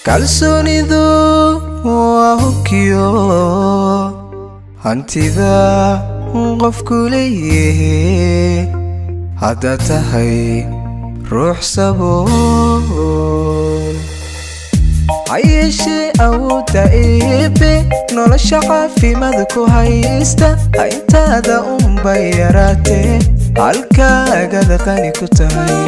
kalsoonidu waa hubkiyo hantida qofku leeyahay haddaad tahay ruux sabool hayeeshee awoodda eebbe nolosha caafimaad ku haysta intaada unbay yaraatee halkaagada qani ku tahay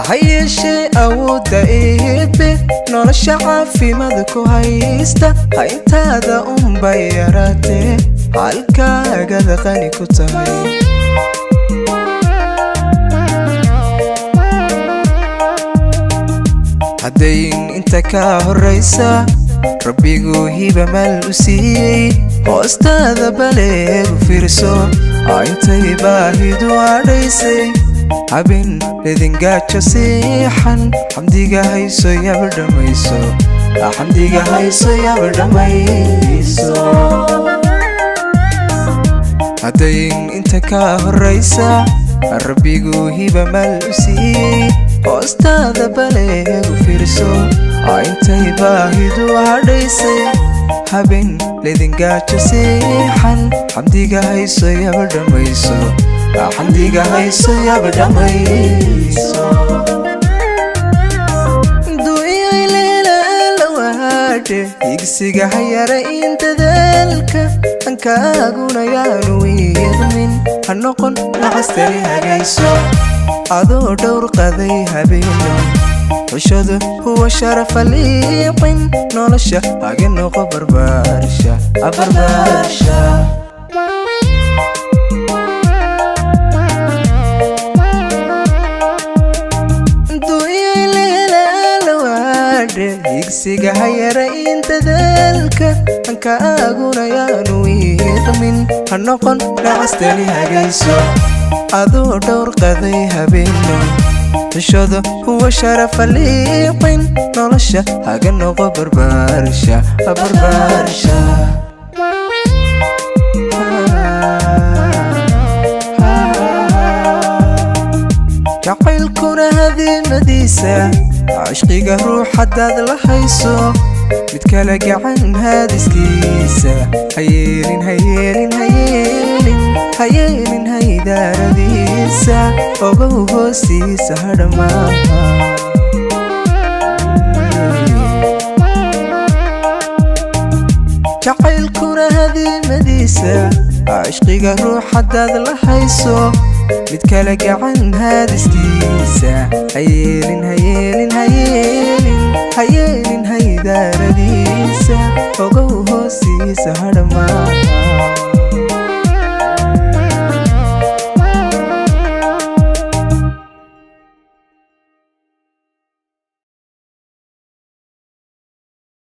hayeeshee awoodda eebbe nolosha caafimaad ku haysta intaada unbay yaraatee halkaagada qani ku tahay haddayn inta ka horraysa rabbigu hiba maal u siiyey hoostaada baleegu fiirso intay baahidu adhaysay habeen ledingaajo siixan xamdiga hayso yaba dhammayso xamdiga hayso yaba dhammayso haddayn inta ka horraysa rabbigu hiba maal u siiyey hoostaada baleegu fiirso intay baahidu hadhaysay habeen ledingaajo siixan xamdiga hayso yaba dhammayso xamdiga hayso yaba dhammayso duuyay leelalawaadhe higsiga hayara in dadaalka ankaaguna yaanu wiidmin ha noqon nacastani hagayso adoo dhowr qaday habeeno xushadu huwa sharafa liiqin nolosha haga noqo barbaarsha barbaarsha higsiga hayara in dadaalka ankaaguna yaanu wiiqmin ha noqon nacastani hagayso adoo dhowr qaday habeeno xushadu huwa sharafa liiqin nolosha haga noqo barbaarsha barbaarsha jacaylkuna hadiimadiisa cishqiga ruux haddaad la hayso mid kala gacan haadiskiisa hayeelin hayeelin hayeelin hayeelin haydaaradiisa ogow hoostiisa hadhamaaha jacaylkuna hadiimadiisa cishqiga ruux haddaad la hayso mid kala gacan haadiskiisa hayeelin hayeelin hayeelin hayeelin